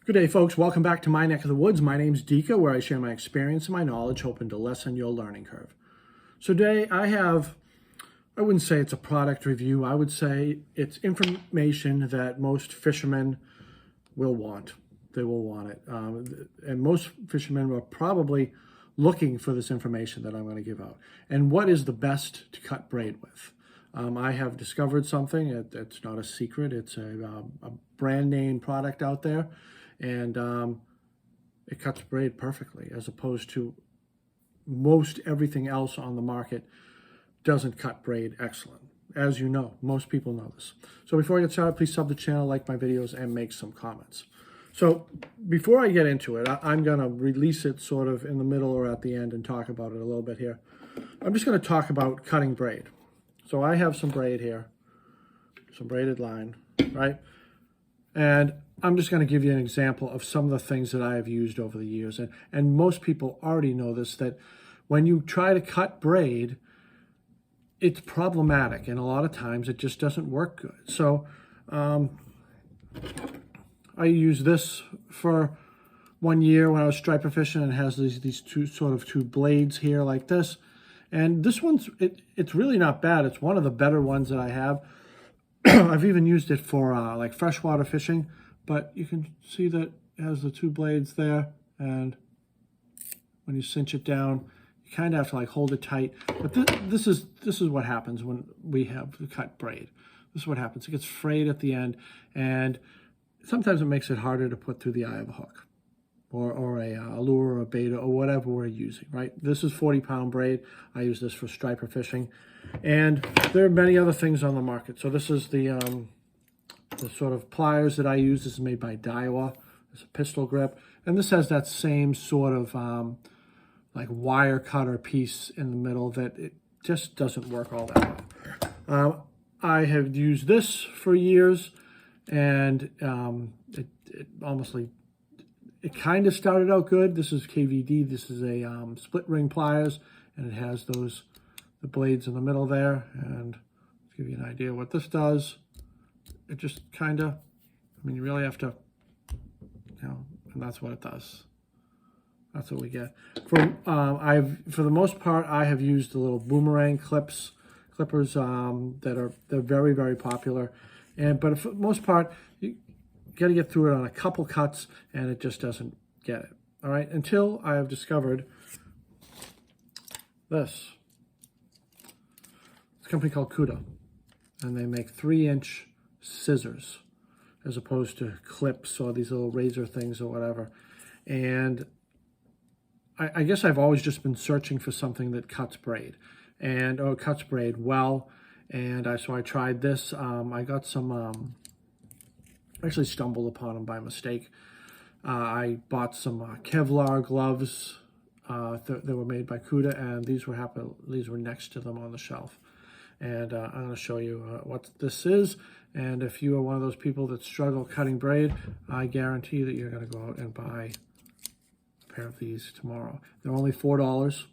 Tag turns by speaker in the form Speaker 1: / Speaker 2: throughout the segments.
Speaker 1: Good day, folks. Welcome back to my neck of the woods. My name's Dika, where I share my experience and my knowledge, hoping to lessen your learning curve. So today I wouldn't say it's a product review. I would say it's information that most fishermen will want. They will want it. And most fishermen are probably looking for this information that I'm going to give out. And what is the best to cut braid with? I have discovered something. It's not a secret. It's a brand name product out there. And it cuts braid perfectly, as opposed to most everything else on the market doesn't cut braid excellent. As you know, most people know this. So before I get started, please sub the channel, like my videos, and make some comments. So before I get into it, I'm going to release it sort of in the middle or at the end and talk about it a little bit here. I'm just going to talk about cutting braid. So I have some braid here, some braided line, right? And I'm just going to give you an example of some of the things that I have used over the years. And most people already know this, that when you try to cut braid, it's problematic. And a lot of times it just doesn't work good. So I used this for 1 year when I was striper fishing, and it has these two blades here like this. And this one's, it's really not bad. It's one of the better ones that I have. I've even used it for like freshwater fishing, but you can see that it has the two blades there, and when you cinch it down, you kind of have to like hold it tight. But this is what happens when we have the cut braid. This is what happens. It gets frayed at the end, and sometimes it makes it harder to put through the eye of a hook, or a lure or a bait or whatever we're using, right? This is 40-pound braid. I use this for striper fishing. And there are many other things on the market. So this is the sort of pliers that I use. This is made by Daiwa. It's a pistol grip. And this has that same sort of like wire cutter piece in the middle that it just doesn't work all that well. I have used this for years, and it kind of started out good. This is KVD. This is a split ring pliers, and it has the blades in the middle there. And to give you an idea what this does, it just kind of, you really have to, and that's what it does. That's what we get. For the most part, I have used the little boomerang clippers they're very, very popular. But for the most part, you got to get through it on a couple cuts, and it just doesn't get it. All right, until I have discovered this. It's a company called Cuda, and they make 3-inch scissors as opposed to clips or these little razor things or whatever. And I guess I've always just been searching for something that cuts braid, or cuts braid well. And so I tried this. I got some, actually stumbled upon them by mistake. I bought some Kevlar gloves that were made by Cuda, and these were next to them on the shelf. And I'm going to show you what this is. And if you are one of those people that struggle cutting braid, I guarantee that you're going to go out and buy a pair of these tomorrow. They're only $4,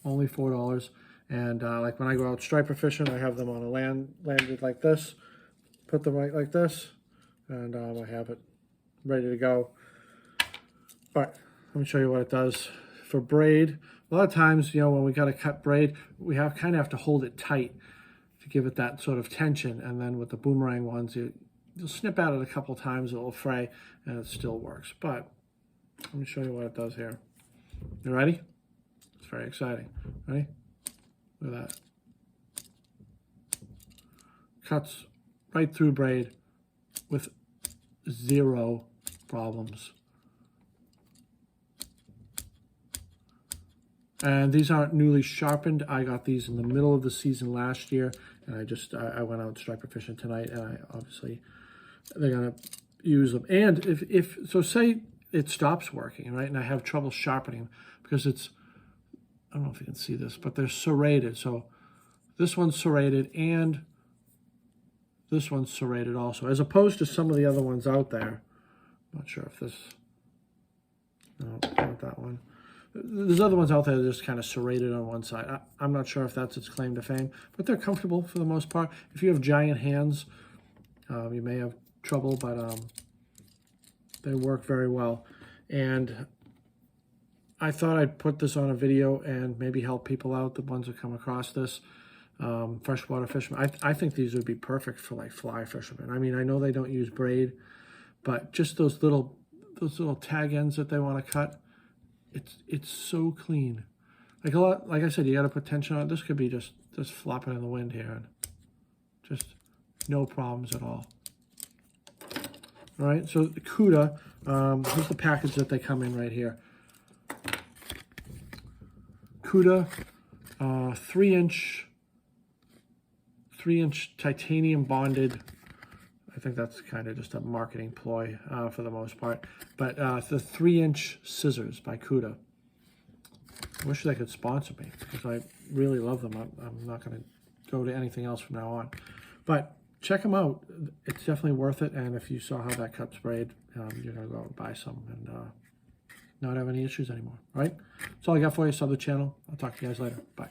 Speaker 1: only $4. And like when I go out striper fishing, I have them on a landed like this, put them right like this, and I have it ready to go. All right, let me show you what it does for braid. A lot of times, when we got to cut braid, we kind of have to hold it tight to give it that sort of tension. And then with the boomerang ones, you'll snip at it a couple times, it'll fray, and it still works. But let me show you what it does here. You ready? It's very exciting. Ready? Look at that. Cuts right through braid with 0 problems. And these aren't newly sharpened. I got these in the middle of the season last year, and I went out striper fishing tonight, and they're gonna use them. And if say it stops working, right, and I have trouble sharpening because I don't know if you can see this, but they're serrated. So this one's serrated, and this one's serrated also, as opposed to some of the other ones out there. I'm not sure if this, no, not that one. There's other ones out there that are just kind of serrated on one side. I'm not sure if that's its claim to fame, but they're comfortable for the most part. If you have giant hands, you may have trouble, but They work very well. And I thought I'd put this on a video and maybe help people out, the ones that come across this. Freshwater fishermen. I think these would be perfect for like fly fishermen. I mean, I know they don't use braid, but just those little tag ends that they want to cut, it's so clean. Like I said, you got to put tension on it. This could be just flopping in the wind here, and just no problems at all. All right, so the cuda, here's the package that they come in right here. Cuda, 3-inch titanium bonded. I think that's kind of just a marketing ploy for the most part. But the 3-inch scissors by Cuda. I wish they could sponsor me because I really love them. I'm not going to go to anything else from now on. But check them out. It's definitely worth it. And if you saw how that cuts braid, you're going to go out and buy some and not have any issues anymore. All right? That's all I got for you. Sub the channel. I'll talk to you guys later. Bye.